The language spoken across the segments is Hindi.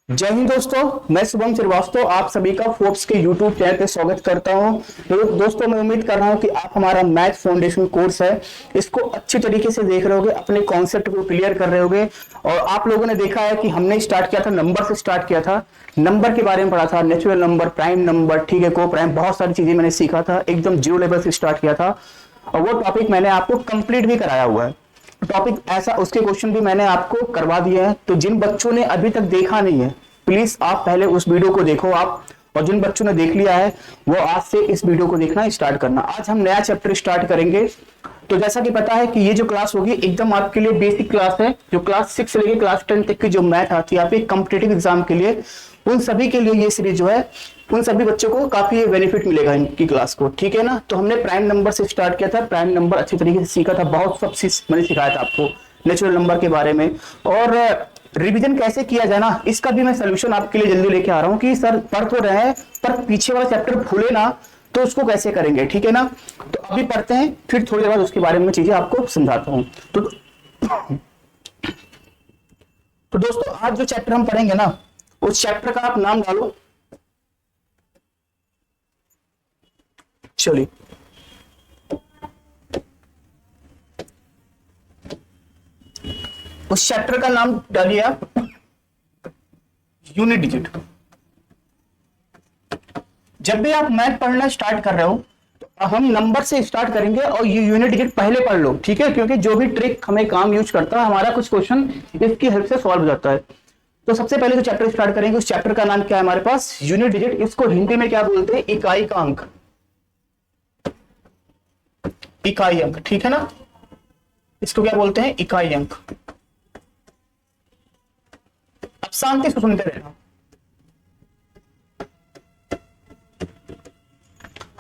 जय हिंद दोस्तों, मैं शुभम श्रीवास्तव आप सभी का फोर्ब्स के यूट्यूब चैनल पे स्वागत करता हूं। तो दोस्तों, मैं उम्मीद कर रहा हूं कि आप हमारा मैथ फाउंडेशन कोर्स है इसको अच्छी तरीके से देख रहे होगे, अपने कॉन्सेप्ट को क्लियर कर रहे होगे। और आप लोगों ने देखा है कि हमने स्टार्ट किया था, नंबर से स्टार्ट किया था, नंबर के बारे में पढ़ा था, नेचुरल नंबर, प्राइम नंबर, ठीक है, को प्राइम, बहुत सारी चीजें मैंने सीखा था, एकदम जीरो लेवल से स्टार्ट किया था। और वो टॉपिक मैंने आपको कंप्लीट भी कराया हुआ है। टॉपिक ऐसा, उसके क्वेश्चन भी मैंने आपको करवा दिए हैं। तो जिन बच्चों ने अभी तक देखा नहीं है, प्लीज आप पहले उस वीडियो को देखो आप, और जिन बच्चों ने देख लिया है वो आज से इस वीडियो को देखना स्टार्ट करना। आज हम नया चैप्टर स्टार्ट करेंगे। तो जैसा कि पता है कि ये जो क्लास होगी एकदम आपके लिए बेसिक क्लास है, जो क्लास 6 से लेकर क्लास 10 तक की जो मैथ आती है आपके कॉम्पिटेटिव एग्जाम के लिए, उन सभी के लिए ये सीरीज जो है, उन सभी बच्चों को काफी बेनिफिट मिलेगा इनकी क्लास को, ठीक है ना। तो हमने प्राइम नंबर से स्टार्ट किया था, प्राइम नंबर अच्छी तरीके से सीखा था, बहुत सब चीज मैंने सिखाया था आपको नेचुरल नंबर के बारे में। और रिवीजन कैसे किया जाए ना, इसका भी मैं सोल्यूशन आपके लिए जल्दी लेके आ रहा हूँ कि सर पढ़ तो रहे हैं पर पीछे वाला चैप्टर भूले ना, तो उसको कैसे करेंगे, ठीक है ना। तो अभी पढ़ते हैं, फिर थोड़ी देर बाद उसके बारे में चीजें आपको समझाता हूँ। तो दोस्तों, आज जो चैप्टर हम पढ़ेंगे ना, उस चैप्टर का आप नाम डालो, चलिए उस चैप्टर का नाम डालिए आप यूनिट डिजिट। जब भी आप मैथ पढ़ना स्टार्ट कर रहे हो तो हम नंबर से स्टार्ट करेंगे, और ये यूनिट डिजिट पहले पढ़ लो, ठीक है, क्योंकि जो भी ट्रिक हमें काम यूज करता है हमारा कुछ क्वेश्चन इसकी हेल्प से सॉल्व हो जाता है। तो सबसे पहले जो चैप्टर स्टार्ट करेंगे, उस चैप्टर का नाम क्या है हमारे पास, यूनिट डिजिट। इसको हिंदी में क्या बोलते हैं, इकाई का अंक, इकाई अंक, ठीक है ना, इसको क्या बोलते हैं, इकाई अंक। अब शांति से सुनते रहना।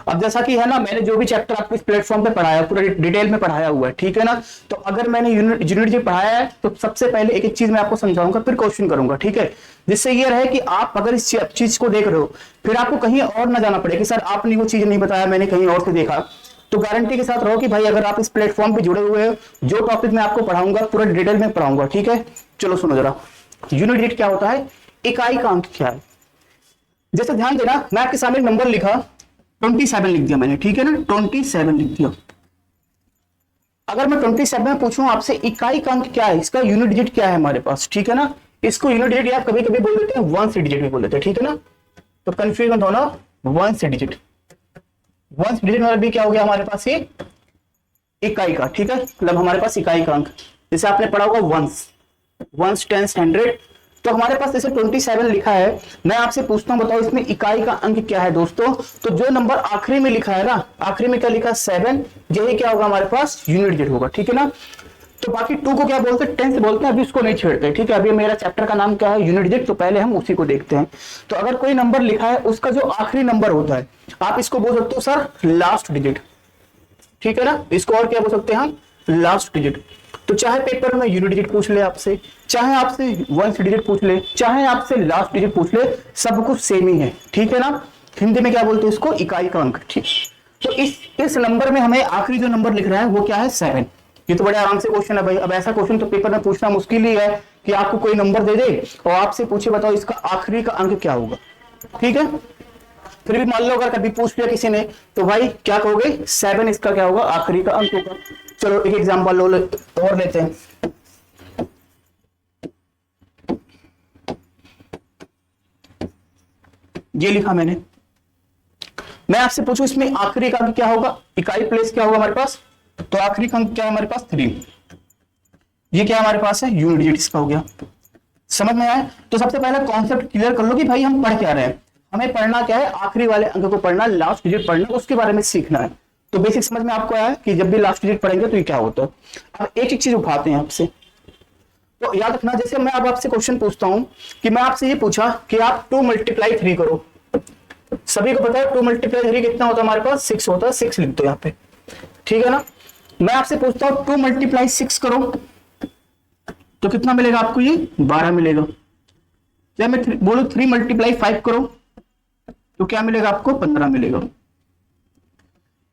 अब जैसा कि है ना, मैंने जो भी चैप्टर आपको इस प्लेटफॉर्म पे पढ़ाया पूरा डिटेल में पढ़ाया हुआ है, ठीक है ना। तो अगर मैंने यूनिट जो पढ़ाया है तो सबसे पहले एक एक चीज मैं आपको समझाऊंगा, फिर क्वेश्चन करूंगा, ठीक है, जिससे ये रहे कि आप अगर इस चीज को देख रहे हो फिर आपको कहीं और ना जाना पड़े कि सर आपने वो चीज नहीं बताया, मैंने कहीं और से देखा। तो गारंटी के साथ रहो कि भाई अगर आप इस प्लेटफॉर्म पे जुड़े हुए हो, जो टॉपिक मैं आपको पढ़ाऊंगा पूरा डिटेल में पढ़ाऊंगा, ठीक है। चलो सुनो जरा, यूनिट डिजिट क्या होता है, इकाई का अंक क्या है। जैसे ध्यान देना, मैं आपके सामने नंबर लिखा 27 लिख दिया मैंने, ठीक है ना, 27 लिख दिया। अगर मैं 27 पूछूं आपसे इकाई का अंक क्या है, इसका यूनिट डिजिट क्या है हमारे पास, ठीक है ना। इसको यूनिट डिजिट या कभी कभी बोल देते हैं वन से डिजिट भी बोल देते हैं, ठीक है ना। तो कंफ्यूज मत होना, वन से डिजिट, वन से डिजिट मतलब भी क्या हो गया हमारे पास, ये इकाई का, ठीक है, मतलब हमारे पास इकाई का अंक। जैसे आपने पढ़ा होगा वंस, वंस, टेंस, 100, तो हमारे पास जैसे 27 लिखा है। मैं आपसे पूछता हूं, बताओ इसमें इकाई का अंक क्या है दोस्तों। तो जो नंबर आखिरी में लिखा है ना, आखिरी में क्या लिखा है, 7, यही क्या होगा हमारे पास, यूनिट डिजिट होगा, ठीक है ना। तो बाकी 2 को क्या बोलते हैं, टेंस बोलते हैं, अभी उसको नहीं छेड़ते, ठीक है। अभी मेरा चैप्टर का नाम क्या है, यूनिट डिजिट, तो पहले हम उसी को देखते हैं। तो अगर कोई नंबर लिखा है, उसका जो आखिरी नंबर होता है, आप इसको बोल सकते हो सर लास्ट डिजिट, ठीक है ना। इसको और क्या बोल सकते हैं हम, लास्ट डिजिट। तो चाहे पेपर में यूनिट डिजिट पूछ ले आपसे, चाहे आपसे वन डिजिट पूछ ले, चाहे आपसे लास्ट डिजिट पूछ ले, सब कुछ सेम ही है, ठीक है ना। हिंदी में क्या बोलते हैं इसको, इकाई का अंक, ठीक। तो इस नंबर में हमें आखिरी जो नंबर लिख रहा है वो क्या है, 7। ये तो बड़े आराम से क्वेश्चन है भाई। अब ऐसा क्वेश्चन तो पेपर में पूछना मुश्किल ही है कि आपको कोई नंबर दे दे और आपसे पूछे बताओ इसका आखिरी का अंक क्या होगा, ठीक है। फिर भी मान लो अगर कभी पूछ लिया किसी ने, तो भाई क्या कहोगे, 7 इसका क्या होगा, आखिरी का अंक होगा। चलो एक एग्जांपल और लेते हैं। ये लिखा मैंने, मैं आपसे पूछूं इसमें आखिरी का अंक क्या होगा, इकाई प्लेस क्या होगा हमारे पास, तो आखिरी का अंक क्या है हमारे पास, 3। ये क्या हमारे पास है, यूनिट डिजिट इसका हो गया। समझ में आया। तो सबसे पहले कॉन्सेप्ट क्लियर कर लो कि भाई हम पढ़ क्या रहे हैं, हमें पढ़ना क्या है, आखिरी वाले अंक को पढ़ना, लास्ट डिजिट पढ़ना, उसके बारे में सीखना है। तो बेसिक समझ में आपको आया कि जब भी लास्ट डिजिट पढ़ेंगे तो ये क्या होता है। अब एक एक चीज उठाते हैं आपसे, तो याद रखना। जैसे मैं अब आपसे क्वेश्चन पूछता हूं कि मैं आपसे ये पूछा कि आप 2 × 3 करो, सभी को पता है 2 × 3 कितना होता है हमारे पास, 6 होता है, 6 लिख दो यहाँ पे, ठीक है ना। मैं आपसे पूछता हूं 2 × 6 करो, तो कितना मिलेगा आपको, ये 12 मिलेगा। जब मैं बोलूं 3 × 5 करो, तो क्या मिलेगा आपको, 15 मिलेगा।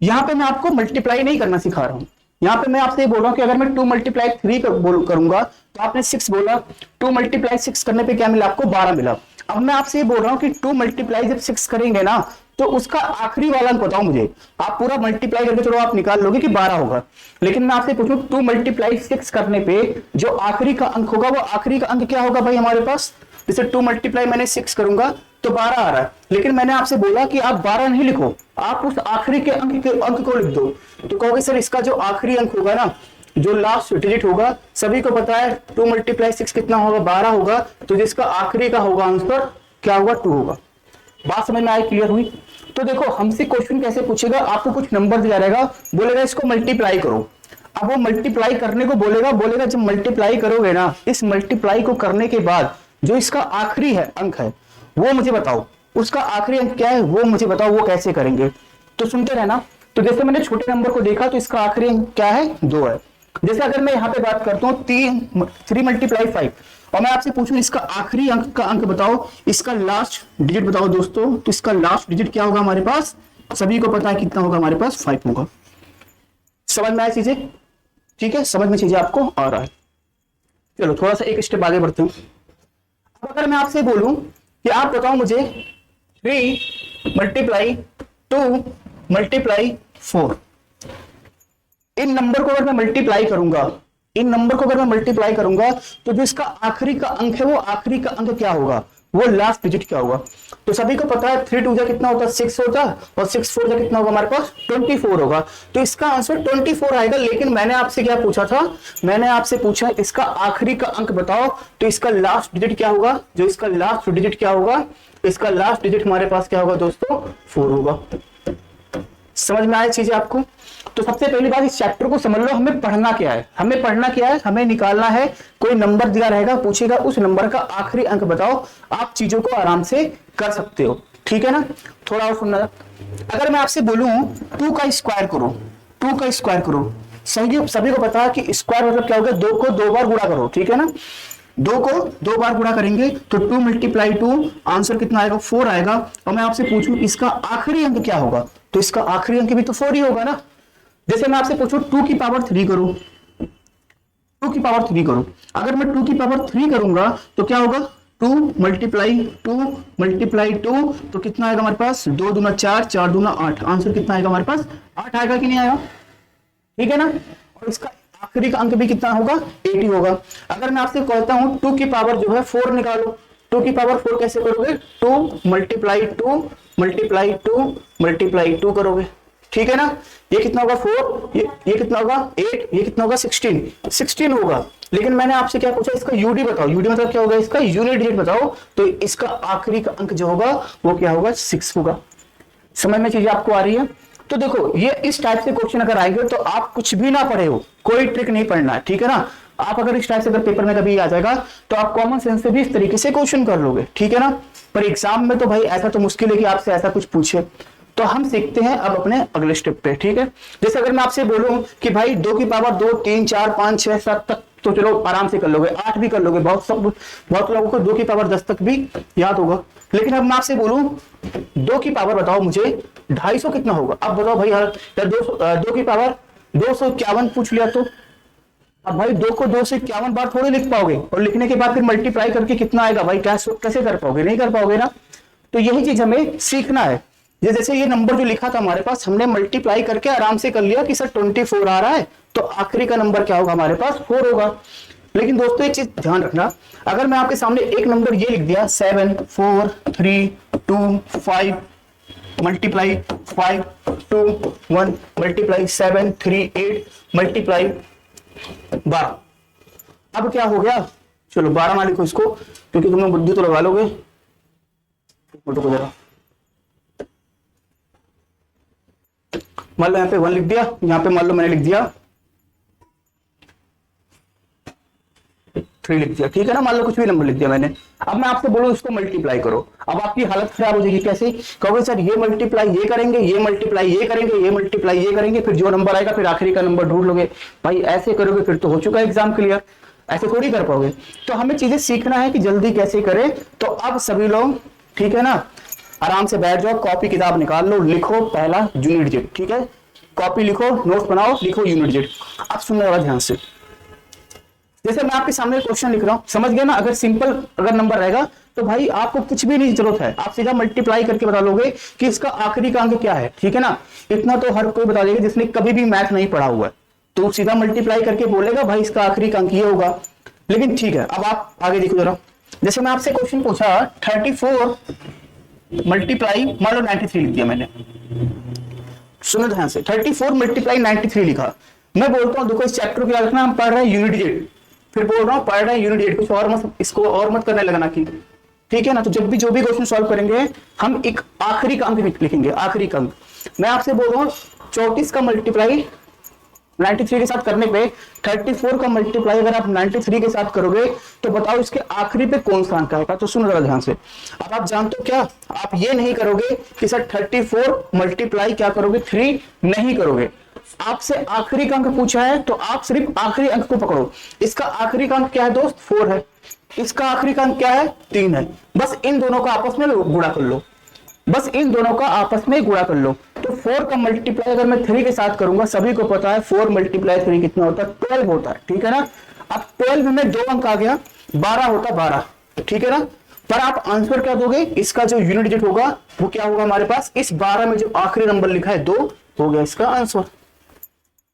यहां पे मैं आपको मल्टीप्लाई नहीं करना सिखा रहा हूं, यहाँ पे मैं आपसे ये बोल रहा हूँ कि अगर मैं 2 मल्टीप्लाई 3 करूंगा तो आपने 6 बोला, 2 मल्टीप्लाई 6 करने पे क्या मिला आपको 12 मिला। अब मैं आपसे ये बोल रहा हूँ कि 2 मल्टीप्लाई जब 6 करेंगे ना तो उसका आखिरी वाला अंक बताओ मुझे। आप पूरा मल्टीप्लाई करके चलो आप निकाल लोगे कि 12 होगा, लेकिन मैं आपसे पूछूं 2 मल्टीप्लाई 6 करने पे जो आखिरी का अंक होगा वो आखिरी का अंक क्या होगा भाई हमारे पास। जैसे 2 मल्टीप्लाई मैंने 6 करूंगा तो 12 आ रहा है, लेकिन मैंने आपसे बोला कि आप 12 नहीं लिखो, आप उस आखिरी के अंक को लिख दो। तो कहोगे सर इसका जो आखिरी अंक होगा ना, जो लास्ट डिजिट होगा, सभी को पता है 2 मल्टीप्लाई 6 कितना होगा 12 होगा, तो जिसका आखिरी का होगा आंसर क्या होगा 2 होगा। बात समझ में आई, क्लियर हुई। तो देखो हमसे क्वेश्चन कैसे पूछेगा, आपको कुछ नंबर दिया रहेगा, बोलेगा इसको मल्टीप्लाई करो। अब वो मल्टीप्लाई करने को बोलेगा जब मल्टीप्लाई करोगे ना, इस मल्टीप्लाई को करने के बाद जो इसका आखिरी है अंक है वो मुझे बताओ, उसका आखिरी अंक क्या है वो मुझे बताओ, वो कैसे करेंगे। तो सुनते रहना। तो जैसे मैंने छोटे नंबर को देखा तो इसका आखिरी अंक क्या है 2 है। जैसे अगर मैं यहाँ पे बात करता हूँ 3 मल्टीप्लाई 5 और मैं आपसे पूछूं इसका आखिरी अंक का अंक बताओ, इसका लास्ट डिजिट बताओ दोस्तों, तो इसका लास्ट डिजिट क्या होगा हमारे पास, सभी को पता है कितना होगा हमारे पास 5 होगा। समझ में आया चीजें, ठीक है, समझ में चीजें आपको आ रहा है। चलो थोड़ा सा एक स्टेप आगे बढ़ते हैं। अब अगर मैं आपसे बोलूं कि आप बताओ मुझे 3 मल्टीप्लाई 2 मल्टीप्लाई 4, इन नंबर को अगर मैं मल्टीप्लाई करूंगा, इन नंबर को अगर मैं मल्टीप्लाई करूंगा तो जो इसका आखिरी का अंक है वो आखिरी का अंक क्या होगा, वो लास्ट डिजिट क्या होगा। तो सभी को पता है 3 2 जा कितना होता है 6 होता है, और 6 4 जा कितना होगा हमारे पास 24 होगा। तो इसका आंसर 24 आएगा। लेकिन मैंने आपसे क्या पूछा था, मैंने आपसे पूछा इसका आखिरी का अंक बताओ, तो इसका लास्ट डिजिट क्या होगा, जो इसका लास्ट डिजिट क्या होगा, इसका लास्ट डिजिट हमारे पास क्या होगा दोस्तों 4 होगा। समझ में आया चीजें आपको। तो सबसे पहली बात इस चैप्टर को समझ लो, हमें पढ़ना क्या है, हमें पढ़ना क्या है, हमें निकालना है, कोई नंबर दिया रहेगा पूछेगा उस नंबर का आखिरी अंक बताओ, आप चीजों को आराम से कर सकते हो, ठीक है ना। थोड़ा और सुनना, अगर मैं आपसे बोलूं 2 का स्क्वायर करो, 2 का स्क्वायर करो, सभी को पता है कि स्क्वायर मतलब क्या होगा, 2 को 2 बार गुणा करो, ठीक है ना। 2 को 2 बार गुणा करेंगे तो 2 मल्टीप्लाई 2 आंसर कितना आएगा 4 आएगा। और मैं आपसे पूछूं इसका आखिरी अंक क्या होगा, तो इसका आखिरी अंक भी तो 4 ही होगा ना। जैसे मैं आपसे पूछूं 2 की पावर 3 करो, 2 की पावर 3 करो, अगर मैं 2 की पावर 3 करूंगा तो क्या होगा 2 मल्टीप्लाई 2 मल्टीप्लाई 2, तो कितना आएगा हमारे पास 2 दूना 4 4 दूना 8, आंसर कितना आएगा हमारे पास 8 आएगा कि नहीं आएगा, ठीक है ना। और इसका आखिरी का अंक भी कितना होगा 8 ही होगा। अगर मैं आपसे कहता हूं 2 की पावर जो है 4 निकालो, 2 की पावर 4 कैसे करोगे, 2 मल्टीप्लाई 2 मल्टीप्लाई 2 मल्टीप्लाई 2 करोगे, ठीक है ना। ये कितना होगा 4, ये कितना होगा 8, ये कितना होगा 16 होगा। लेकिन मैंने आपसे क्या पूछा, इसका यूडी बताओ, यूडी मतलब क्या होगा, इसका यूनिट डिजिट बताओ, तो इसका आखिरी का अंक जो होगा वो क्या होगा 6 होगा। समझ में चीजें आपको आ रही है। तो देखो ये इस टाइप से क्वेश्चन अगर आएंगे तो आप कुछ भी ना पढ़े हो, कोई ट्रिक नहीं पढ़ना है, ठीक है ना। आप अगर इस टाइप से अगर पेपर में कभी आ जाएगा तो आप कॉमन सेंस से भी इस तरीके से क्वेश्चन कर लोगे, ठीक है ना। पर एग्जाम में तो भाई ऐसा तो मुश्किल है कि आपसे ऐसा कुछ पूछे। तो हम सीखते हैं अब अपने अगले स्टेप पे, ठीक है। जैसे अगर मैं आपसे बोलूं कि भाई 2 की पावर 2 3 4 5 6 7 तक तो चलो आराम से कर लोगे, 8 भी कर लोगे, बहुत लोगों को 2 की पावर 10 तक भी याद होगा। लेकिन अब मैं आपसे बोलूं 2 की पावर बताओ मुझे 250 कितना होगा, अब बताओ भाई यार 2 की पावर 251 पूछ लिया तो अब भाई 2 को 2 से 51 बार थोड़े लिख पाओगे, और लिखने के बाद फिर मल्टीप्लाई करके कितना आएगा भाई कैसे कर पाओगे, नहीं कर पाओगे ना। तो यही चीज हमें सीखना है। जैसे ये नंबर जो लिखा था हमारे पास, हमने मल्टीप्लाई करके आराम से कर लिया कि सर 24 आ रहा है, तो आखिरी का नंबर क्या होगा हमारे पास 4 होगा। लेकिन दोस्तों एक चीज ध्यान रखना, अगर मैं आपके सामने एक नंबर ये लिख दिया 7 4 3 2 5 मल्टीप्लाई 5 2 1 मल्टीप्लाई 7 3 8 मल्टीप्लाई 12, अब क्या हो गया, चलो 12 ना लिखो इसको क्योंकि तुम लोग बुद्धि तो लगा लोगे, को जरा मान लो यहाँ पे 1 लिख दिया, यहाँ पे मान लो मैंने लिख दिया 3 लिख दिया, ठीक है ना। मान लो कुछ भी नंबर लिख दिया मैंने। अब मैं आपसे बोलूं इसको मल्टीप्लाई करो, अब आपकी हालत खराब हो जाएगी। कैसे कहोगे सर ये मल्टीप्लाई ये करेंगे, ये मल्टीप्लाई ये करेंगे, ये मल्टीप्लाई ये करेंगे, फिर जो नंबर आएगा फिर आखिरी का नंबर ढूंढ लोगे। भाई ऐसे करोगे फिर तो हो चुका है एग्जाम क्लियर, ऐसे थोड़ी कर पाओगे। तो हमें चीजें सीखना है कि जल्दी कैसे करें। तो अब सभी लोग ठीक है ना, आराम से बैठ जाओ, कॉपी किताब निकाल लो, लिखो पहला यूनिट डिजिट, ठीक है। कॉपी लिखो, नोट्स बनाओ, लिखो यूनिट डिजिट। अब सुनने वाला ध्यान से, जैसे मैं आपके सामने क्वेश्चन लिख रहा हूं, समझ गया ना। अगर सिंपल अगर नंबर रहेगा तो भाई आपको कुछ भी नहीं जरूरत है, आप सीधा मल्टीप्लाई करके बता लोगे कि इसका आखिरी का अंक क्या है, ठीक है ना। इतना तो हर कोई बता देगा जिसने कभी भी मैथ नहीं पढ़ा हुआ है, तो सीधा मल्टीप्लाई करके बोलेगा भाई इसका आखिरी का अंक ये होगा। लेकिन ठीक है, अब आप आगे देखो जरा। जैसे मैं आपसे क्वेश्चन पूछा 34 मल्टीप्लाई, मान लो 93 लिख दिया मैंने, सुनो ध्यान से, 34 मल्टीप्लाई 93 लिखा। मैं बोलता हूं देखो इस चैप्टर को याद रखना, हम पढ़ रहे हैं यूनिट डिजिट, फिर बोल रहा हूं पढ़ रहे हैं यूनिट डिजिट, कुछ और मत, इसको और मत करने लगना की, ठीक है ना। तो जब भी जो भी क्वेश्चन सॉल्व करेंगे हम एक आखिरी का अंक लिखेंगे, आखिरी का अंक। मैं आपसे बोल रहा हूं 34 का मल्टीप्लाई 93 के साथ करने पे 34 का मल्टीप्लाई अगर आप 93 के साथ करोगे तो बताओ इसके आखिरी पे कौन सा अंक आएगा। तो सुनो जरा ध्यान से। अब आप जानते हो क्या, आप ये नहीं करोगे कि सर 34 मल्टीप्लाई क्या करोगे 3 नहीं करोगे। आपसे आखिरी का अंक पूछा है तो आप सिर्फ आखिरी अंक को पकड़ो। इसका आखिरी का अंक क्या है दोस्त, 4 है। इसका आखिरी का अंक क्या है, 3 है। बस इन दोनों का आपस में गुणा कर लो, बस इन दोनों का आपस में गुणा कर लो। तो 4 का मल्टीप्लाई अगर मैं 3 के साथ करूंगा, सभी को पता है 4 मल्टीप्लाई 3 कितना होता है, 12 होता है, ठीक है ना। अब 12 में 2 अंक आ गया, 12 होता है 12, ठीक है ना। पर आप आंसर क्या दोगे, इसका जो यूनिट डिजिट होगा वो क्या होगा हमारे पास, इस 12 में जो आखिरी नंबर लिखा है 2 हो गया इसका आंसर,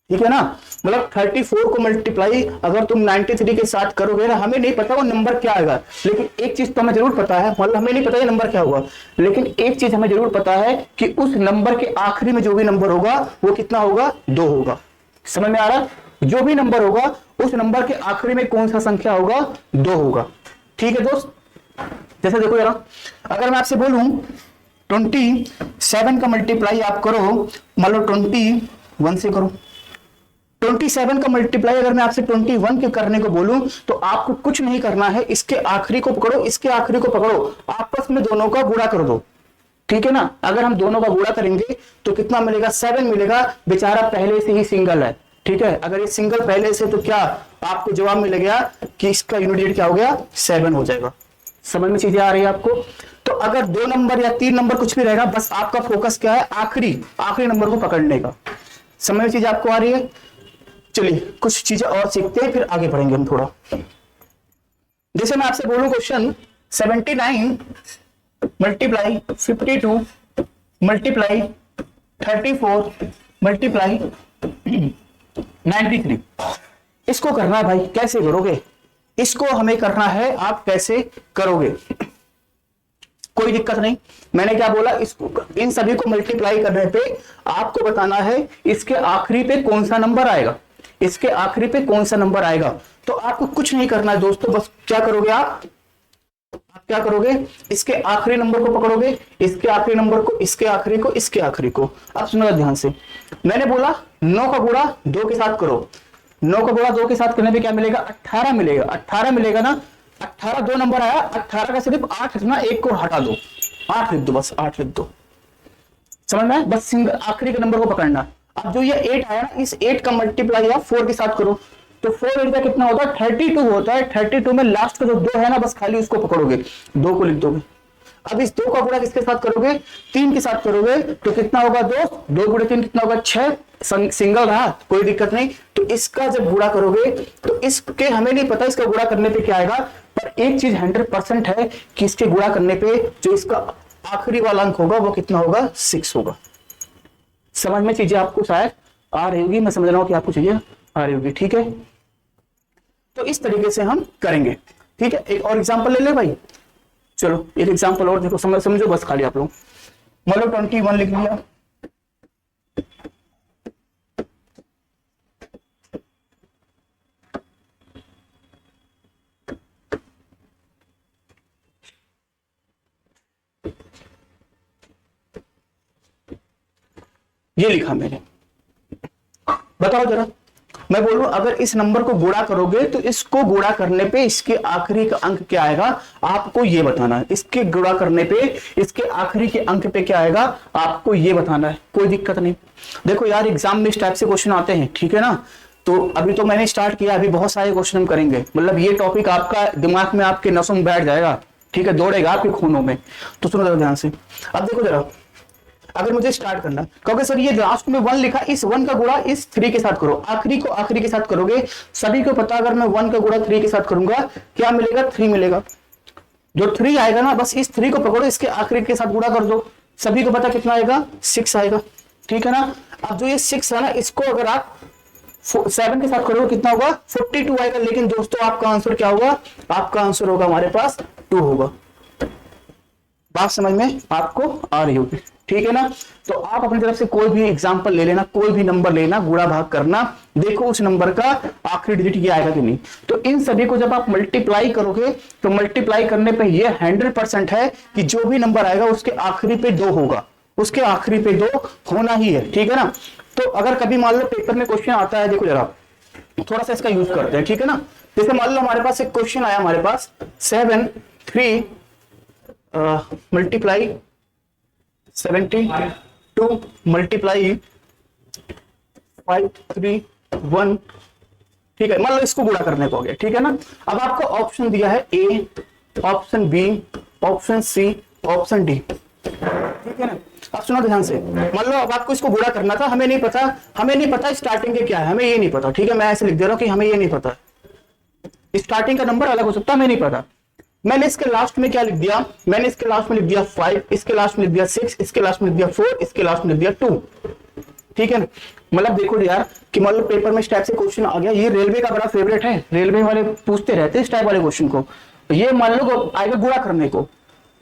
ठीक है ना। मतलब 34 को मल्टीप्लाई अगर तुम 93 के साथ करोगे ना, हमें नहीं पता वो नंबर क्या आएगा, लेकिन एक चीज तो हमें जरूर पता है, मतलब हमें नहीं पता ये नंबर क्या होगा, लेकिन एक चीज हमें जरूर पता है कि उस नंबर के आखिरी में जो भी नंबर होगा वो कितना होगा, 2 होगा। समझ में आ रहा, जो भी नंबर होगा उस नंबर के आखिरी में कौन सा संख्या होगा, 2 होगा, ठीक है दोस्त। जैसे देखो जरा, अगर मैं आपसे बोलूं 27 का मल्टीप्लाई आप करो, मान लो 21 से करो। 27 का मल्टीप्लाई अगर मैं आपसे 21 के करने को बोलूं तो आपको कुछ नहीं करना है, इसके आखिरी को पकड़ो, इसके आखिरी को पकड़ो, आपस में दोनों का गुणा कर दो, ठीक है ना। अगर हम दोनों का गुणा करेंगे तो कितना मिलेगा, 7 मिलेगा। बेचारा पहले से ही सिंगल है, ठीक है। अगर ये सिंगल पहले से तो क्या आपको जवाब मिल गया कि इसका यूनिट डिजिट क्या हो गया, 7 हो जाएगा। समझ में चीजें आ रही है आपको। तो अगर 2 नंबर या 3 नंबर कुछ भी रहेगा, बस आपका फोकस क्या है, आखिरी नंबर को पकड़ने का। समझ में चीजें आपको आ रही है। चलिए कुछ चीजें और सीखते हैं, फिर आगे बढ़ेंगे हम थोड़ा। जैसे मैं आपसे बोलूं क्वेश्चन 79 मल्टीप्लाई 52 मल्टीप्लाई 34 मल्टीप्लाई 93, इसको करना है भाई, कैसे करोगे इसको, हमें करना है, आप कैसे करोगे कोई दिक्कत नहीं। मैंने क्या बोला, इसको इन सभी को मल्टीप्लाई करने पे आपको बताना है इसके आखिरी पे कौन सा नंबर आएगा, इसके आखिरी पे कौन सा नंबर आएगा। तो आपको कुछ नहीं करना है दोस्तों, बस क्या करोगे आप क्या करोगे, इसके आखिरी नंबर को पकड़ोगे, इसके आखिरी नंबर को, इसके आखिरी को, इसके आखिरी को। अब सुनो ध्यान से, मैंने बोला 9 का गुणा 2 के साथ करो। 9 का गुणा 2 के साथ करने पे क्या मिलेगा, 18 मिलेगा। 18 मिलेगा ना, 18 2 नंबर आया, 18 का सिर्फ 8 लिखना, 1 को हटा दो, 8 लिख दो, बस 8 लिख दो। समझ में, बस सिंगल आखिरी के नंबर को पकड़ना। अब जो ये 8 आया ना, इस 8 का मल्टीप्लाई आप 4 के साथ करो, तो 4 8 का कितना होता है, 32 होता है। 32 में लास्ट का जो 2 है ना, बस खाली उसको पकड़ोगे, 2 को लिख दोगे। अब इस 2 का गुणा किसके साथ करोगे, 3 के साथ करोगे, तो कितना होगा दोस्त, 2 गुणे 3 कितना होगा, 6। सिंगल रहा कोई दिक्कत नहीं। तो इसका जब गुणा करोगे तो इसके हमें नहीं पता इसका गुणा करने पे क्या आएगा, पर एक चीज 100% है कि इसके गुणा करने पे जो इसका आखिरी वाला अंक होगा वो कितना होगा, 6 होगा। समझ में चीजें आपको शायद आ रही होगी, मैं समझ रहा हूं कि आपको चीजें आ रही होगी, ठीक है। तो इस तरीके से हम करेंगे, ठीक है। एक और एग्जांपल ले ले भाई, चलो एक एग्जांपल और देखो, समझो बस खाली आप लोग। मान लो 21 लिख लिया, ये लिखा मैंने। बताओ जरा, मैं बोलूं अगर इस नंबर को गुणा करोगे तो इसको गुणा करने पे इसके आखिरी का अंक क्या आएगा, आपको ये बताना है। इसके गुणा करने पे इसके आखिरी के अंक पे क्या आएगा, आपको ये बताना है। कोई दिक्कत नहीं। देखो यार, एग्जाम में इस टाइप से क्वेश्चन आते हैं, ठीक है ना। तो अभी तो मैंने स्टार्ट किया, अभी बहुत सारे क्वेश्चन हम करेंगे। मतलब ये टॉपिक आपका दिमाग में, आपके नसों में बैठ जाएगा, ठीक है, दौड़ेगा आपके खूनों में। तो सुनो जरा ध्यान से। अब देखो जरा, अगर मुझे स्टार्ट करना, क्योंकि सर ये लास्ट में 1 लिखा, इस 1 का गुणा इस 3 के साथ करो, आखिरी को आखिरी के साथ करोगे। सभी को पता अगर मैं 1 का गुणा 3 के साथ करूंगा क्या मिलेगा, 3 मिलेगा। जो 3 आएगा ना बस इस 3 को पकड़ो, इसके आखिरी के साथ गुणा कर दो, सभी को पता कितना आएगा, 6 आएगा, ठीक है ना। अब जो ये 6 है ना, इसको अगर आप 7 के साथ करोगे कितना होगा, 42 आएगा। लेकिन दोस्तों आपका आंसर क्या होगा, आपका आंसर होगा हमारे पास 2 होगा। बात समझ में आपको आ रही होगी, ठीक है ना। तो आप अपनी तरफ से कोई भी एग्जांपल ले लेना, कोई भी नंबर लेना, गुणा भाग करना, देखो उस नंबर का आखिरी डिजिट ये आएगा कि नहीं। तो इन सभी को जब आप मल्टीप्लाई करोगे तो मल्टीप्लाई करने पे ये 100% है कि जो भी नंबर आएगा उसके आखिरी पे 2 होगा, उसके आखिरी पे 2 होना ही है, ठीक है ना। तो अगर कभी मान लो पेपर में क्वेश्चन आता है, देखो जरा थोड़ा सा इसका यूज करते हैं, ठीक है ना। जैसे मान लो हमारे पास एक क्वेश्चन आया, हमारे पास 7 3 मल्टीप्लाई 72 मल्टीप्लाई 5 3 1, ठीक है। मान लो इसको गुणा करने को हो गया, ठीक है ना। अब आपको ऑप्शन दिया है A, option B, option C, option D, ठीक है ना। अब सुनो ध्यान से, मान लो अब आपको इसको गुणा करना था, हमें नहीं पता स्टार्टिंग के क्या है, हमें ये नहीं पता, ठीक है। मैं ऐसे लिख दे रहा हूं कि हमें ये नहीं पता, स्टार्टिंग का नंबर अलग हो सकता है, हमें नहीं पता। मैंने इसके लास्ट में क्या लिख दिया, मैंने इसके लास्ट में लिख दिया 5, इसके लास्ट में लिख दिया 6, इसके लास्ट में लिख दिया 4, इसके लास्ट में लिख दिया 2, ठीक है ना। मतलब देखो यार कि मान लो पेपर में इस टाइप से क्वेश्चन आ गया, ये रेलवे का बड़ा फेवरेट है, रेलवे वाले पूछते रहते हैं इस टाइप वाले क्वेश्चन को। ये मान लो आएगा गुणा करने को,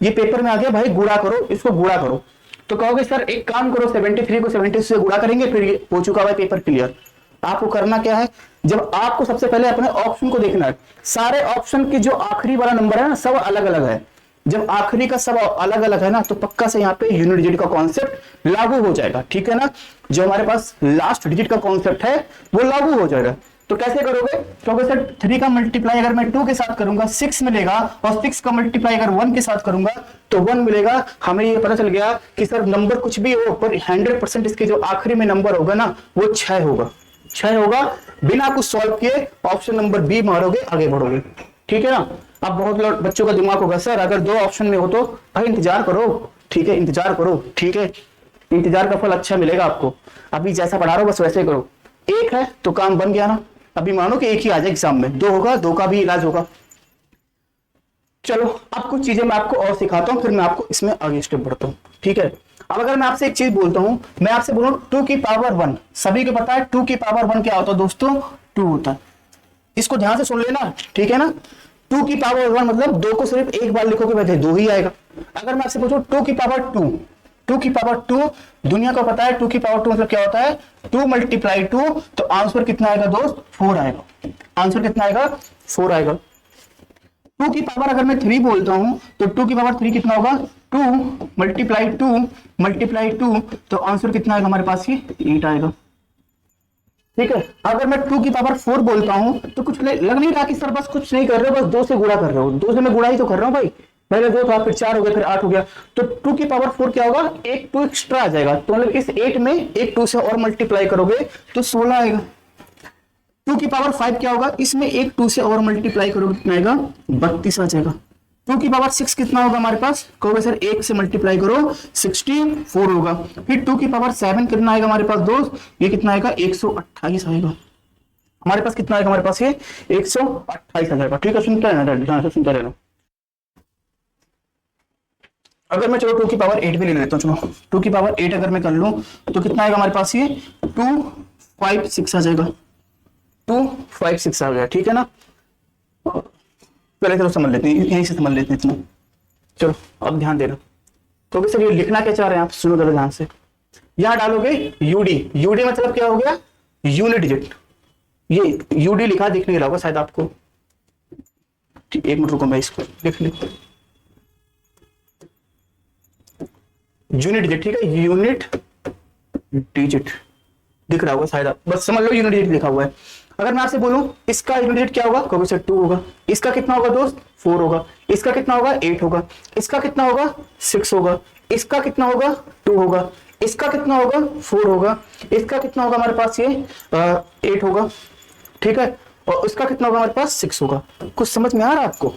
ये पेपर में आ गया भाई गुणा करो, इसको गुणा करो, तो कहोगे सर एक काम करो 73 को 76 से गुणा करेंगे, फिर ये हो चुका है पेपर क्लियर। आपको करना क्या है, जब आपको सबसे पहले अपने ऑप्शन को देखना है, सारे ऑप्शन के जो आखिरी वाला नंबर है ना सब अलग अलग है। जब आखिरी का सब अलग अलग है ना तो पक्का से यहाँ पे यूनिट डिजिट का कॉन्सेप्ट लागू हो जाएगा, ठीक है ना। जो हमारे पास लास्ट डिजिट का कॉन्सेप्ट है वो लागू हो जाएगा। तो कैसे करोगे, क्योंकि सर 3 का मल्टीप्लाई अगर मैं 2 के साथ करूंगा 6 मिलेगा, और 6 का मल्टीप्लाई अगर 1 के साथ करूंगा तो 1 मिलेगा। हमें ये पता चल गया कि सर नंबर कुछ भी हो पर 100% इसके जो आखिरी में नंबर होगा ना वो 6 होगा, 6 होगा। बिना कुछ सॉल्व किए ऑप्शन नंबर बी मारोगे, आगे बढ़ोगे, ठीक है ना। अब बहुत लोग बच्चों का दिमाग होगा सर अगर 2 ऑप्शन में हो तो भाई इंतजार करो, ठीक है, इंतजार करो, ठीक है, इंतजार का फल अच्छा मिलेगा आपको। अभी जैसा पढ़ा रहा हो बस वैसे करो। एक है तो काम बन गया ना, अभी मानो कि एक ही आ जाए एग्जाम में, 2 होगा, 2 का भी इलाज होगा। चलो अब कुछ चीजें मैं आपको और सिखाता हूं, फिर मैं आपको इसमें आगे स्टेप बढ़ता हूं, ठीक है। अब अगर मैं आपसे एक चीज बोलता हूं, मैं आपसे बोलूं 2 की पावर 1, सभी को पता है 2 की पावर 1 क्या होता है दोस्तों, 2 होता है। इसको ध्यान से सुन लेना, ठीक है ना। 2 की पावर 1 मतलब 2 को सिर्फ एक बार लिखोगे वैसे 2 ही आएगा। अगर मैं आपसे पूछूं 2 की पावर 2, 2 की पावर 2 दुनिया को पता है 2 की पावर 2 मतलब क्या होता है, 2 मल्टीप्लाई 2, तो आंसर कितना आएगा दोस्त, 4 आएगा। आंसर कितना आएगा, 4 आएगा। 2 की पावर अगर मैं 3 बोलता हूं तो 2 की पावर 3 कितना होगा, 2 मल्टीप्लाई 2 तो आंसर कितना आएगा हमारे पास, ये 8 आएगा, ठीक है। अगर मैं 2 की पावर 4 बोलता हूं तो कुछ लग नहीं रहा कि सर बस कुछ नहीं कर रहे हो, बस 2 से गुणा कर रहे हो, 2 से मैं गुणा ही तो कर रहा हूं भाई, पहले 2 था फिर 4 हो गया फिर 8 हो गया। तो 2 की पावर 4 क्या होगा, एक 2 एक्स्ट्रा आ जाएगा, तो मतलब इस 8 में एक 2 से और मल्टीप्लाई करोगे तो 16 आएगा। 2 की पावर 5 क्या होगा, इसमें एक 2 से और मल्टीप्लाई करोगे कितना आएगा, 32 आ जाएगा। 2 की पावर 6 कितना होगा हमारे पास, कहोगे सर 1 से मल्टीप्लाई करो 64 होगा। फिर 2 की पावर 7 कितना आएगा हमारे पास दोस्त, ये कितना आएगा 128 आएगा। हमारे पास कितना आएगा हमारे पास, ये 128 आ जाएगा, ठीक है। सुनता रहना, ध्यान से सुनता रहना। अगर मैं चलो 2 की पावर 8 भी ले लेता हूँ, चलो 2 की पावर 8 अगर मैं कर लूं तो कितना आएगा हमारे पास, ये 256 आ जाएगा, 256 आ गया, ठीक है ना। पहले चलो समझ लेते हैं, यहीं से समझ लेते हैं इतना। चलो अब ध्यान देना, तो सर ये लिखना क्या चाह रहे हैं आप, सुनो जरा ध्यान से। यहां डालोगे यूडी, यूडी मतलब क्या हो गया, यूनिट डिजिट। ये यूडी लिखा दिख नहीं रहा होगा शायद आपको, एक मिनट रुको मैं इसको लिख लूं, यूनिट डिजिट, ठीक है, यूनिट डिजिट दिख रहा होगा शायद, आप बस समझ लो यूनिट डिजिट लिखा हुआ है। अगर मैं आपसे बोलूं इसका यूनिट डिजिट क्या होगा, कहोगे सर 2 होगा। इसका कितना होगा दोस्त, 4 होगा। इसका कितना होगा, 8 होगा। इसका कितना होगा, 6 होगा। इसका कितना होगा, 2 होगा। इसका कितना होगा, 4 होगा। इसका कितना होगा हमारे पास, ये 8 होगा, ठीक है। और इसका कितना होगा हमारे पास, 6 होगा। कुछ समझ में आ रहा है आपको,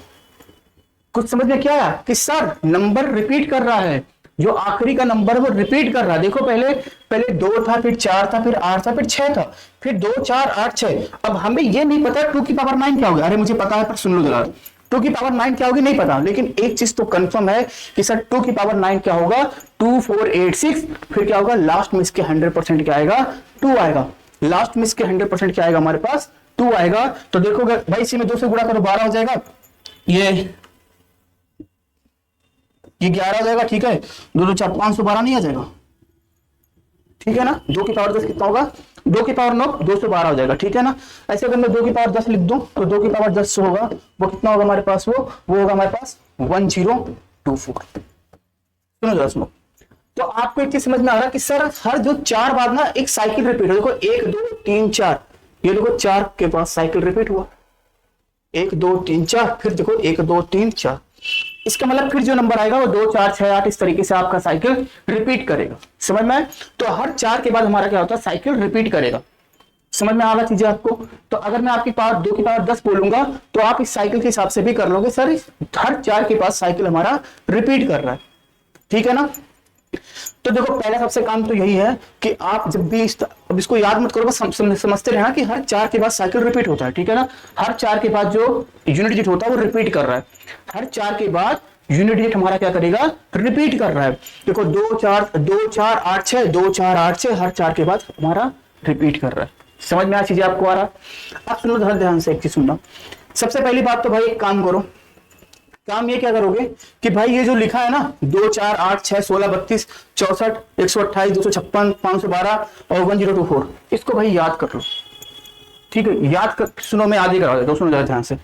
कुछ समझ में क्या आया कि सर नंबर रिपीट कर रहा है, जो आखिरी का नंबर वो रिपीट कर रहा है। देखो पहले पहले 2 था, फिर 4 था, फिर 8 था, फिर 6 था, फिर 2 4 8 6। अब हमें ये नहीं पता 2 की पावर 9 क्या होगा। अरे मुझे पता है पर सुन लो जरा, 2 की पावर 9 क्या होगी नहीं पता, लेकिन एक चीज तो कंफर्म है कि सर 2 की पावर 9 क्या होगा, 2486। फिर क्या होगा, लास्ट में इसके 100% क्या आएगा, 2 आएगा। लास्ट में इसके 100% क्या आएगा हमारे पास, 2 आएगा। तो देखोगे भाई इसी में 2 से गुणा करो 12 हो जाएगा, ये 11 हो जाएगा। ठीक है, 2 2 4 512 नहीं आ जाएगा, ठीक है ना। 2 की पावर 10 कितना होगा, 2 की पावर 9 212 हो जाएगा, ठीक है ना। ऐसे अगर मैं 2 की पावर 10 लिख दूं तो 2 की पावर 10 होगा वो कितना होगा हमारे पास, वो होगा हमारे पास 1024। सुनो जरा सुनो, तो आपको एक चीज समझ में आ रहा है कि सर हर जो 4 बार ना एक साइकिल रिपीट हो। देखो 1 2 3 4, ये देखो 4 के पास साइकिल रिपीट हुआ, 1 2 3 4, फिर देखो 1 2 3 4। इसका मतलब फिर जो नंबर आएगा वो 2 4 6 8 इस तरीके से आपका साइकिल रिपीट करेगा। समझ में आए? तो हर 4 के बाद हमारा क्या होता है, साइकिल रिपीट करेगा। समझ में आ रहा चीजें आपको? तो अगर मैं आपकी पावर 2 की पावर 10 बोलूंगा तो आप इस साइकिल के हिसाब से भी कर लोगे, सर हर 4 के पास साइकिल हमारा रिपीट कर रहा है, ठीक है ना। तो देखो पहला सबसे काम तो यही है कि आप जब भी अब इसको याद मत करो, बस समझते रहना कि हर 4 के बाद साइकिल रिपीट होता है, ठीक है ना। हर 4 के बाद जो यूनिट डिजिट होता है वो रिपीट कर रहा है। हर 4 के बाद यूनिट डिजिट हमारा क्या करेगा, रिपीट कर रहा है। देखो 2 4 8 6, 2 4 8 6, हर 4 के बाद हमारा रिपीट कर रहा है। समझ में आ चीजें आपको आ रहा? अब सुनो ध्यान से, एक चीज सुनना। सबसे पहली बात तो भाई एक काम करो, काम ये क्या करोगे कि भाई ये जो लिखा है ना 2 4 8 6 16 32 64 128 256 512 और 1024, इसको भाई याद कर लो, ठीक है। याद कर, सुनो मैं आगे करा देता हूं, सुनो जरा ध्यान से।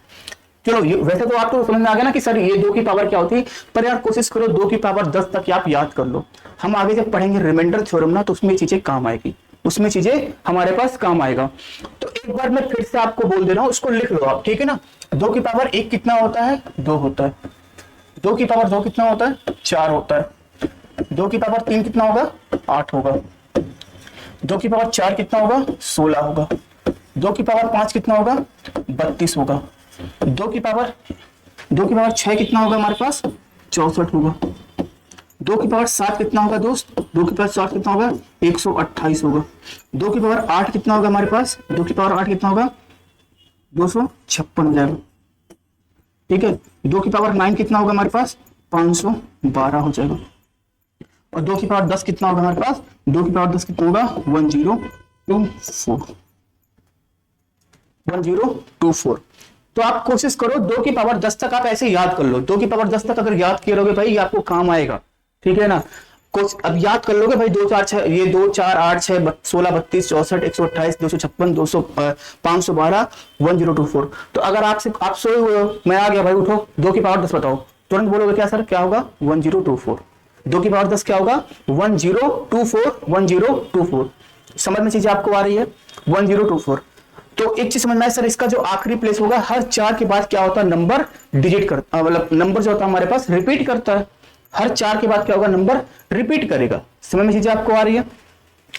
चलो वैसे तो आपको समझ में आ गया ना कि सर ये 2 की पावर क्या होती है, पर यार कोशिश करो 2 की पावर 10 तक आप याद कर लो। हम आगे जब पढ़ेंगे रिमाइंडर थ्योरम ना, तो उसमें चीजें काम आएगी, उसमें चीजें हमारे पास काम आएगा। तो एक बार मैं फिर से आपको बोल दे रहा हूं, उसको लिख लो आप, ठीक है ना। 2 की पावर 1 कितना होता है, 2 होता है। 2 की पावर 2 कितना होता है, 4 होता है। 2 की पावर 3 कितना होगा, 8 होगा। 2 की पावर 4 कितना होगा, 16 होगा। 2 की पावर 5 कितना होगा, 32 होगा। 2 की पावर 6 कितना होगा हमारे पास, 64 होगा। 2 की पावर 7 कितना होगा दोस्त, 2 की पावर 7 कितना होगा, 128 होगा। 2 की पावर 8 कितना होगा हमारे पास, 2 की पावर 8 कितना होगा, 256 हो जाएगा, ठीक है। 2 की पावर 9 कितना होगा हमारे पास, 512 हो जाएगा। और 2 की पावर 10 कितना होगा हमारे पास, 2 की पावर 10 कितना होगा, 1024। तो आप कोशिश करो 2 की पावर 10 तक आप ऐसे याद कर लो। 2 की पावर 10 तक अगर याद किए रहोगे भाई, ये आपको काम आएगा, ठीक है ना। कुछ अब याद कर लोगे भाई, 2 4 6, ये 2 4 8 6 16 32 64 128 256 200 512 1024। तो अगर आप सोए हुए हो, मैं आ गया भाई, उठो 2 की पावर 10 बताओ, तुरंत बोलोगे क्या सर, क्या होगा, 1024। 2 की पावर 10 क्या होगा, 1024। समझ में चीजें आपको आ रही है, 1024। तो एक चीज समझना है सर, इसका जो आखिरी प्लेस होगा हर 4 के बाद क्या होता है, नंबर डिजिट करता, मतलब नंबर जो होता है हमारे पास रिपीट करता है। हर 4 के बाद क्या होगा, नंबर रिपीट करेगा। समझ में चीजें आपको आ रही है।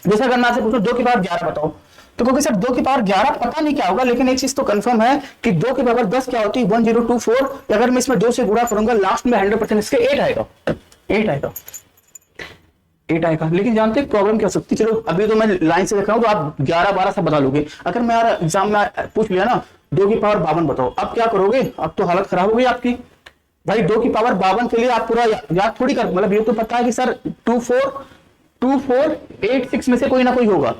जैसा अगर मैं आपसे पूछूं 2 की पावर 11 बताओ, तो क्योंकि सर 2 की पावर 11 पता नहीं क्या होगा, लेकिन एक चीज तो कंफर्म है कि 2 की पावर 10 क्या होती है, 1024। अगर मैं इसमें 2 से गुणा करूंगा लास्ट में 100% इसके 8 आएगा, 8 आएगा। लेकिन जानते प्रॉब्लम क्या हो सकती है, चलो अभी तो मैं लाइन से देख रहा हूं, तो आप 11 12 सब बता लोगे। अगर मैं यार एग्जाम में पूछ लिया ना 2 की पावर 52 बताओ, अब क्या करोगे, अब तो हालत खराब हो गई आपकी भाई। 2 की पावर 52 के लिए आप पूरा याद थोड़ी कर, मतलब ये तो पता है कि सर 2486 में से कोई ना कोई होगा।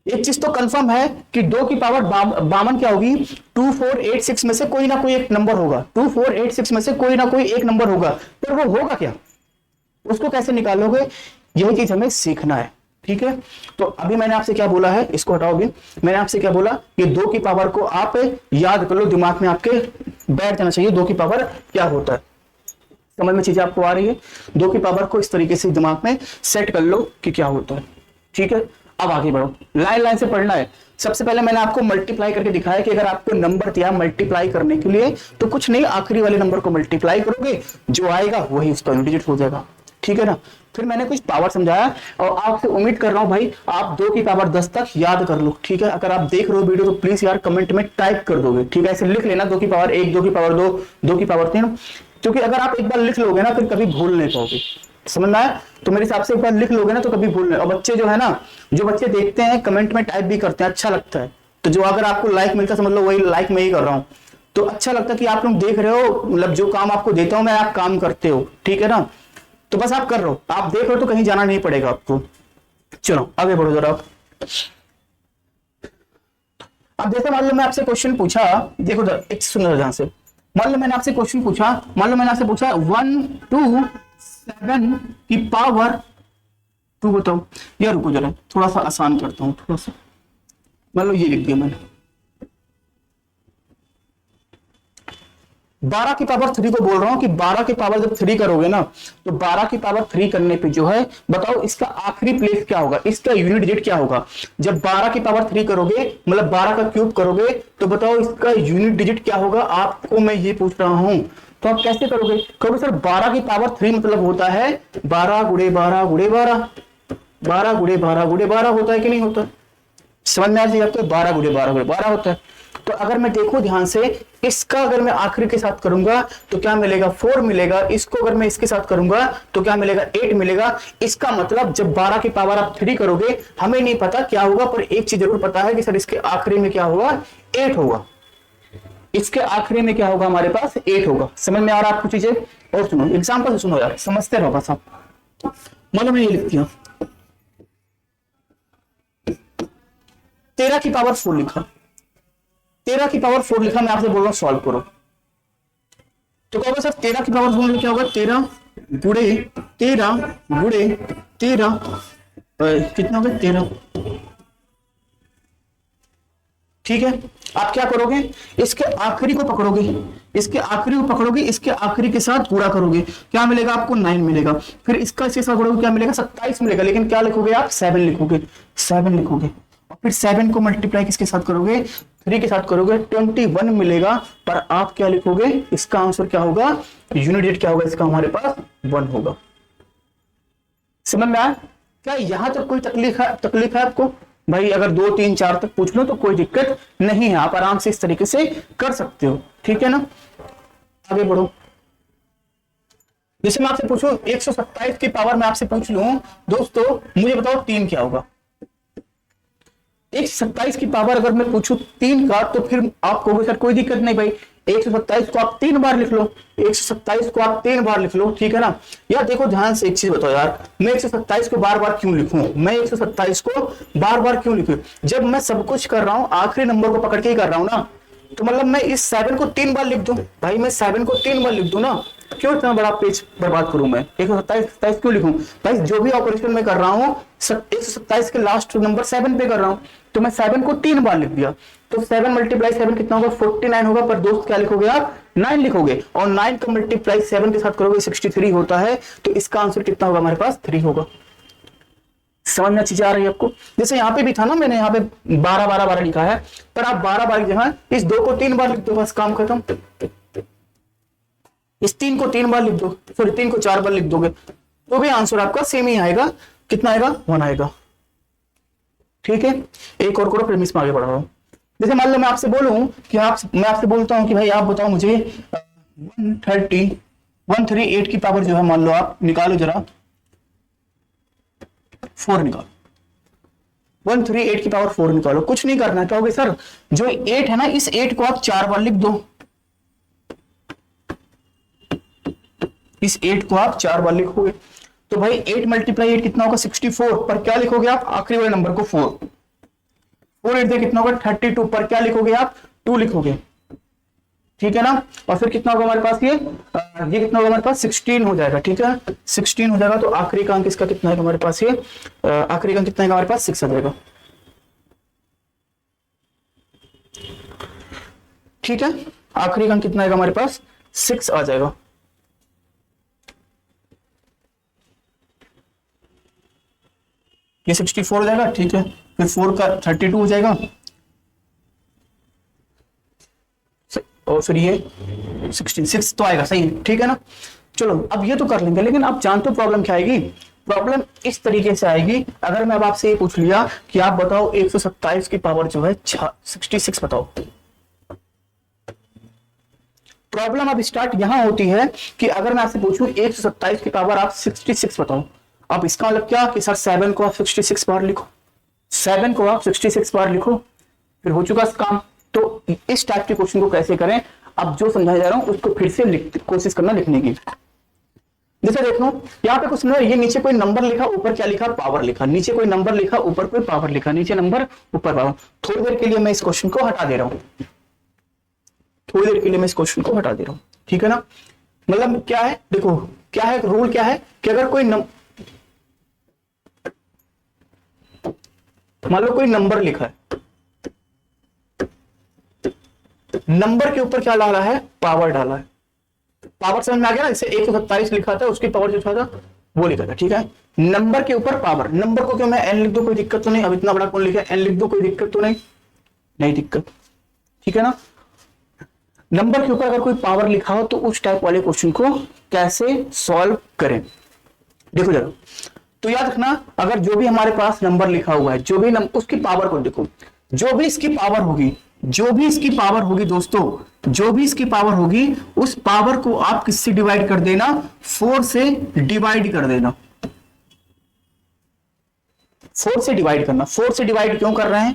एक चीज तो कंफर्म है कि 2 की पावर 52 क्या होगी, 2486 में से कोई ना कोई एक नंबर होगा। 2486 में से कोई ना कोई एक नंबर होगा, पर वो होगा क्या, उसको कैसे निकालोगे, यही चीज हमें सीखना है, ठीक है। तो अभी मैंने आपसे क्या बोला है, इसको हटाओ। अभी मैंने आपसे क्या बोला कि 2 की पावर को आप याद कर लो, दिमाग में आपके बैठ जाना चाहिए 2 की पावर क्या होता है। समझ में चीजें आपको आ रही है, 2 की पावर को इस तरीके से दिमाग में सेट कर लो कि क्या होता है, ठीक है। अब आगे बढ़ो, लाइन लाइन से पढ़ना है। सबसे पहले मैंने आपको मल्टीप्लाई करके दिखाया कि अगर आपको नंबर दिया मल्टीप्लाई करने के लिए, तो कुछ नहीं, आखिरी वाले नंबर को मल्टीप्लाई करोगे, जो आएगा वही उसका डिजिट हो जाएगा, ठीक है ना। फिर मैंने कुछ पावर समझाया और आपसे उम्मीद कर रहा हूं भाई आप 2 की पावर 10 तक याद कर लो, ठीक है। अगर आप देख रहे हो वीडियो तो प्लीज यार कमेंट में टाइप कर दोगे, ठीक है। ऐसे लिख लेना 2 की पावर 1, 2 की पावर 2, 2 की पावर 3, क्योंकि अगर आप एक बार लिख लोगे ना फिर कभी भूल नहीं पाओगे, समझ में आया? तो मेरे हिसाब से एक बार लिख लोगे ना तो कभी भूल नहीं। और बच्चे जो है ना, जो बच्चे देखते हैं कमेंट में टाइप भी करते हैं, अच्छा लगता है। तो जो अगर आपको लाइक मिलता है समझ लो वही लाइक मैं ही कर रहा हूँ। तो अच्छा लगता है कि आप लोग देख रहे हो, मतलब जो काम आपको देता हूं मैं आप काम करते हो, ठीक है ना। तो बस आप कर रहे हो, आप देख रहे हो तो कहीं जाना नहीं पड़ेगा आपको। चलो आगे बढ़ो जरा। अब जैसे मान लो मैं आपसे क्वेश्चन पूछा, देखो एक सुनो ध्यान से। मान लो मैंने आपसे क्वेश्चन पूछा, मान लो मैंने आपसे पूछा 1 2 7 की पावर 2 बताओ। यार रुको जरा, थोड़ा सा आसान करता हूँ थोड़ा सा। मान लो ये लिख दिया मैंने 12 की पावर 3 को बोल रहा हूं कि 12 की पावर जब 3 करोगे ना, तो 12 की पावर 3 करने पे जो है बताओ इसका आखिरी प्लेस क्या होगा, इसका यूनिट डिजिट क्या होगा। जब 12 की पावर 3 करोगे मतलब 12 का क्यूब करोगे तो बताओ इसका यूनिट डिजिट क्या होगा, आपको मैं ये पूछ रहा हूं। तो आप कैसे करोगे, कहोगे सर 12 की पावर 3 मतलब होता है 12 गुणे 12 गुणे 12, 12 गुणे 12 गुणे 12 होता है कि नहीं होता। समझ में आ जाएगा आपको, 12 गुणे 12 गुणे 12 होता है। तो अगर मैं देखूं ध्यान से, इसका अगर मैं आखिरी के साथ करूंगा तो क्या मिलेगा 4 मिलेगा, इसको अगर मैं इसके साथ करूंगा तो क्या मिलेगा 8 मिलेगा। इसका मतलब जब 12 की पावर आप 3 करोगे, हमें नहीं पता क्या होगा पर एक चीज जरूर पता है कि सर इसके आखिरी में क्या होगा 8 होगा, इसके आखिरी में क्या होगा हमारे पास 8 होगा। समझ में आ रहा है आपको चीजें। और सुनो एग्जाम्पल से सुनो यार, समझते रहो बस आप। मतलब मैं ये लिखती हूँ 13 की पावर 4 लिखा, 13 की पावर 4 लिखा, मैं आपसे बोल रहा हूं सॉल्व करो। तो कहोगे सर 13 की पावर 4 में क्या होगा, 13 गुणे 13 गुणे 13 कितना होगा 13। ठीक है, आप क्या करोगे, इसके आखिरी को पकड़ोगे, इसके आखिरी को पकड़ोगे, इसके आखिरी के साथ पूरा करोगे, क्या मिलेगा आपको 9 मिलेगा। फिर इसका इसके साथ पकड़ोगे क्या मिलेगा 27 मिलेगा, लेकिन क्या लिखोगे आप 7 लिखोगे, 7 लिखोगे। और फिर 7 को मल्टीप्लाई किसके साथ करोगे 3 के साथ करोगे 21 मिलेगा। पर आप क्या लिखोगे, इसका आंसर क्या होगा, यूनिट डिजिट क्या होगा इसका हमारे पास 1 होगा। समझ में आया? क्या यहां तक कोई तकलीफ है आपको? भाई अगर 2 3 4 तक पूछ लो तो कोई दिक्कत नहीं है, आप आराम से इस तरीके से कर सकते हो, ठीक है ना। आगे बढ़ो। जैसे मैं आपसे पूछूं 127 की पावर मैं आपसे पूछ लूं दोस्तों, मुझे बताओ 3 क्या होगा। 127 की पावर अगर मैं पूछूं 3 का, तो फिर आप कहोगे सर कोई दिक्कत नहीं भाई, 127 को आप 3 बार लिख लो, 127 को आप 3 बार लिख लो, ठीक है ना। यार देखो ध्यान से एक चीज बताओ यार, मैं 127 को बार बार क्यों लिखूं, मैं 127 को बार बार क्यों लिखूं, जब मैं सब कुछ कर रहा हूं आखिरी नंबर को पकड़ के ही कर रहा हूं ना। तो मतलब मैं इस 7 को 3 बार लिख दूं भाई, मैं 7 को 3 बार लिख दूं ना, क्यों इतना बड़ा पेज बर्बाद करूं मैं, 127 क्यों लिखूं भाई। जो भी ऑपरेशन मैं कर रहा हूं 127 के लास्ट नंबर 7 पे कर रहा हूं, तो मैं 7 को 3 बार लिख दिया। तो 7 मल्टीप्लाई 7 कितना होगा 49 होगा। पर दोस्त क्या लिखोगे आप 9 लिखोगे, और 9 का मल्टीप्लाई 7 के साथ करोगे 63 होता है। तो इसका आंसर कितना होगा हमारे पास 3 होगा। समझ में चीज आ रही है आपको। जैसे यहाँ पे भी था ना, मैंने यहाँ पे 12 12 12 लिखा है, पर आप 12 बार की जगह इस 2 को 3 बार लिख दो, बस काम खत्म। इस 3 को 3 बार लिख दो, सॉरी 3 को 4 बार लिख दोगे तो भी आंसर आपका सेम ही आएगा। कितना आएगा 1 आएगा, ठीक है। एक और करो फिर मैं इसमें आगे बढ़ रहा हूं। जैसे मान लो मैं आपसे बोलूं कि मैं आपसे बोलता हूं कि भाई आप बताओ मुझे 138 की पावर जो है मान लो आप निकालो जरा 4 निकालो, 138 की पावर 4 निकालो। कुछ नहीं करना है, कहोगे सर जो 8 है ना इस 8 को आप 4 बार लिख दो, इस 8 को आप 4 बार लिखोगे। तो भाई 8 मल्टीप्लाई 8 कितना होगा 64। पर क्या लिखोगे आप आखिरी वाले नंबर को 4 8 कितना होगा 32। पर क्या लिखोगे आप 2 लिखोगे, ठीक है ना। और फिर कितना होगा हमारे पास ये कितना होगा हमारे पास 16 हो जाएगा, ठीक है 16 हो जाएगा। तो आखिरी का अंक इसका कितना है हमारे पास, ये आखिरी का अंक कितना है हमारे पास 6 आ जाएगा, ठीक है। आखिरी का अंक कितना है हमारे पास 6 आ जाएगा। ये 64 हो जाएगा, ठीक है। फिर 4 का 32 हो जाएगा, और फिर ये 66 तो आएगा, सही है, ठीक है ना। चलो अब ये तो कर लेंगे, लेकिन आप जानते हो प्रॉब्लम क्या आएगी। प्रॉब्लम इस तरीके से आएगी, अगर मैं अब आपसे ये पूछ लिया कि आप बताओ 127 की पावर जो है 66 बताओ, प्रॉब्लम अब स्टार्ट यहां होती है कि अगर मैं आपसे पूछूं 127 की पावर आप 66 बताओ, अब इसका मतलब क्या कि सर 7 को आप 66 बार लिखो, 7 को आप 66 बार लिखो, फिर हो चुका काम। तो इस टाइप के क्वेश्चन को कैसे करें, अब जो समझाया जा रहा हूं उसको फिर से कोशिश करना लिखने की। जैसे देख लो यहाँ पे कुछ नहीं, ये नीचे कोई नंबर लिखा, ऊपर क्या लिखा, पावर लिखा, नीचे कोई नंबर लिखा, ऊपर कोई पावर लिखा, नीचे नंबर ऊपर पावर। थोड़ी देर के लिए मैं इस क्वेश्चन को हटा दे रहा हूं, थोड़ी देर के लिए मैं इस क्वेश्चन को हटा दे रहा हूं, ठीक है ना। मतलब क्या है, देखो क्या है रूल, क्या है कि अगर कोई मान लो कोई नंबर लिखा है, नंबर के ऊपर क्या डाला है, पावर डाला है। पावर समझ में आ गया ना, जैसे 127 लिखा था, उसकी पावर जो था वो लिखा था, ठीक है। नंबर के ऊपर पावर, नंबर को क्यों मैं एन लिख दो, कोई दिक्कत तो नहीं, अब इतना बड़ा कौन लिखा है, एन लिख दो, कोई दिक्कत तो नहीं, नहीं दिक्कत, ठीक है ना। नंबर के ऊपर अगर कोई पावर लिखा हो तो उस टाइप वाले क्वेश्चन को कैसे सॉल्व करें, देखो जरा। तो याद रखना, अगर जो भी हमारे पास नंबर लिखा हुआ है, जो भी उसकी पावर को देखो, जो भी इसकी पावर होगी, जो भी इसकी पावर होगी दोस्तों, जो भी इसकी पावर होगी, उस पावर को आप किससे डिवाइड कर देना, 4 से डिवाइड कर देना, 4 से डिवाइड करना। 4 से डिवाइड क्यों कर रहे हैं,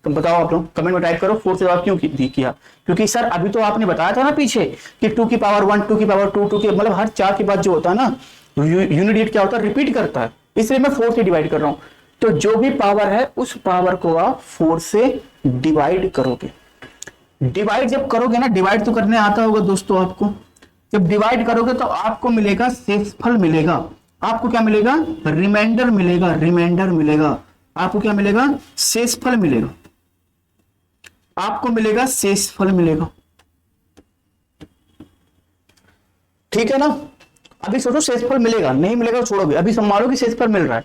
तुम बताओ, आप लोग कमेंट में टाइप करो 4 से आप क्यों किया। क्योंकि सर अभी तो आपने बताया था ना पीछे कि 2 की पावर 1, 2 की पावर 2, 2 की मतलब हर 4 के बाद जो होता है ना यूनिट डिजिट क्या होता है, रिपीट करता है, इसलिए मैं 4 से डिवाइड कर रहा हूं। तो जो भी पावर है उस पावर को आप 4 से डिवाइड करोगे। डिवाइड जब करोगे ना, डिवाइड तो करने आता होगा दोस्तों आपको, जब डिवाइड करोगे तो आपको मिलेगा शेषफल मिलेगा, आपको क्या मिलेगा, रिमाइंडर मिलेगा, रिमाइंडर मिलेगा, आपको क्या मिलेगा, शेषफल मिलेगा, आपको मिलेगा शेषफल मिलेगा, ठीक है ना। अभी सोचो शेषफल मिलेगा, नहीं मिलेगा तो छोड़ोगे, अभी संभालो कि शेषफल मिल रहा है,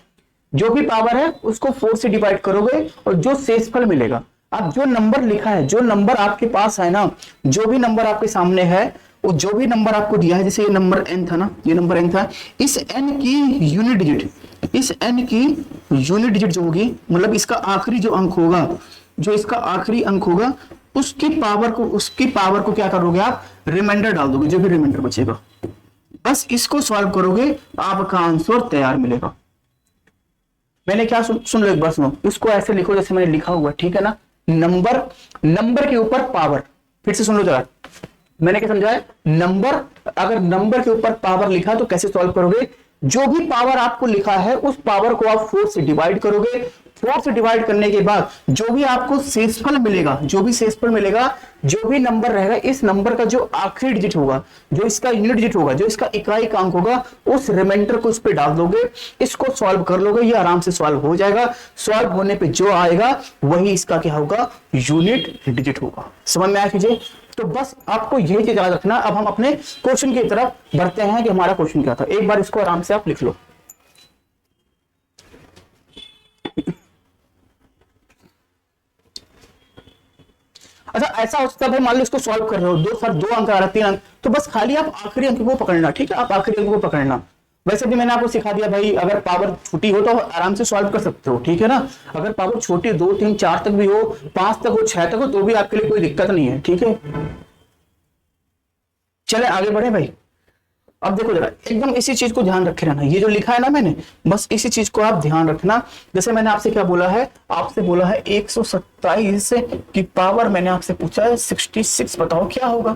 जो भी पावर है उसको 4 से डिवाइड करोगे और जो शेषफल मिलेगा। अब जो नंबर लिखा है, जो नंबर आपके पास है ना, जो भी नंबर आपके सामने है, वो जो भी नंबर आपको दिया है, जैसे ये नंबर n था ना, ये नंबर n था, इस n की यूनिट डिजिट, इस n की यूनिट डिजिट जो होगी, मतलब इसका आखिरी जो अंक होगा, जो इसका आखिरी अंक होगा, उसकी पावर को क्या करोगे आप, रिमाइंडर डाल दोगे, जो भी रिमाइंडर बचेगा, बस इसको सॉल्व करोगे, आपका आंसर तैयार मिलेगा। मैंने क्या सुन लो एक बार सुनो, इसको ऐसे लिखो जैसे मैंने लिखा हुआ, ठीक है ना। नंबर के ऊपर पावर, फिर से सुन लो जरा, मैंने क्या समझाया, नंबर, अगर नंबर के ऊपर पावर लिखा तो कैसे सॉल्व करोगे, जो भी पावर आपको लिखा है उस पावर को आप 4 से डिवाइड करोगे, 4 से डिवाइड करने के बाद जो भी आपको शेषफल मिलेगा, जो भी शेषफल मिलेगा, जो भी नंबर रहेगा, इस नंबर का जो आखिरी डिजिट होगा, जो इसका यूनिट डिजिट होगा, जो इसका इकाई का अंक होगा, उस रिमाइंडर को उस पे डाल दोगे, इसको सॉल्व कर लोगे, ये आराम से सॉल्व हो जाएगा। सॉल्व होने पे जो आएगा वही इसका क्या होगा, यूनिट डिजिट होगा। समझ में आया कीजिए। तो बस आपको ये चीज याद रखना। अब हम अपने क्वेश्चन की तरफ बढ़ते हैं कि हमारा क्वेश्चन क्या था। एक बार इसको आराम से आप लिख लो। अच्छा ऐसा हो सकता है मान लो इसको सॉल्व कर रहे हो, दो अंक आ रहा है, 3 अंक, तो बस खाली आप आखिरी अंक को पकड़ना, ठीक है, आप आखिरी अंक को पकड़ना। वैसे भी मैंने आपको सिखा दिया भाई, अगर पावर छोटी हो तो आराम से सॉल्व कर सकते हो, ठीक है ना। अगर पावर छोटी 2, 3, 4 तक भी हो, 5 तक हो, 6 तक हो, तो भी आपके लिए कोई दिक्कत नहीं है, ठीक है। चले आगे बढ़े भाई। अब देखो जरा, एकदम इसी चीज को ध्यान रखे रहना, ये जो लिखा है ना मैंने, बस इसी चीज को आप ध्यान रखना। जैसे मैंने आपसे क्या बोला है, आपसे बोला है 127 की पावर, मैंने आपसे पूछा है 66, बताओ क्या होगा।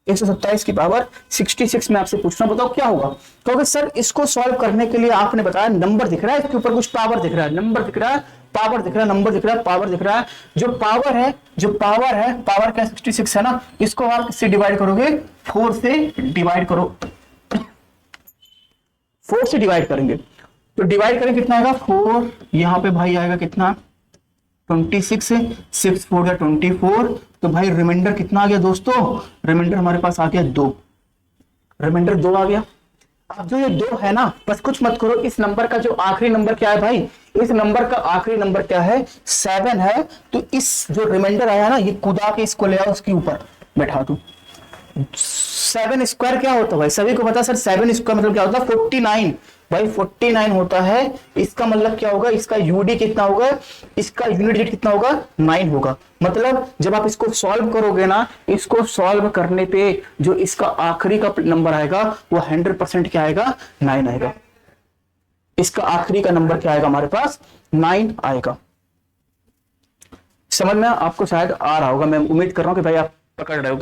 127 की पावर 66 में आपसे पूछना, बताओ क्या होगा। क्योंकि सर इसको सॉल्व करने के लिए आपने बताया नंबर दिख रहा है, इसके ऊपर कुछ पावर दिख रहा है, नंबर दिख रहा है, पावर दिख रहा है, नंबर दिख रहा है, पावर दिख रहा है। जो पावर है, पावर क्या 66 है ना, इसको आप किससे डिवाइड करोगे, 4 से डिवाइड करो, 4 से डिवाइड करेंगे तो डिवाइड करें कितना आएगा, 4, यहां पे भाई आएगा कितना, 26, 6 4 या 24, तो भाई रिमाइंडर कितना आ गया दोस्तों, रिमाइंडर हमारे पास आ गया 2, रिमाइंडर 2 आ गया। अब जो ये 2 है ना, बस कुछ मत करो, इस नंबर का जो आखिरी नंबर क्या है भाई, इस नंबर का आखिरी नंबर क्या है, 7 है। तो इस जो रिमाइंडर आया ना, ये कुदा के इसको ले आओ, उसके ऊपर बैठा दो। 7 स्क्वायर क्या होता है भाई, सभी को पता है सर, 7 स्क्वायर मतलब क्या होता है, 49। भाई 49 होता है, इसका मतलब क्या होगा, इसका यूडी कितना होगा, इसका यूनिट डिजिट कितना होगा, 9 होगा। मतलब जब आप इसको सॉल्व करोगे ना, इसको सॉल्व करने पे जो इसका आखिरी का नंबर आएगा वो 100% क्या आएगा, 9 आएगा। इसका आखिरी का नंबर क्या आएगा हमारे पास, 9 आएगा। समझ में आपको शायद आ रहा होगा, मैं उम्मीद कर रहा हूं कि भाई आप पकड़ रहे हो,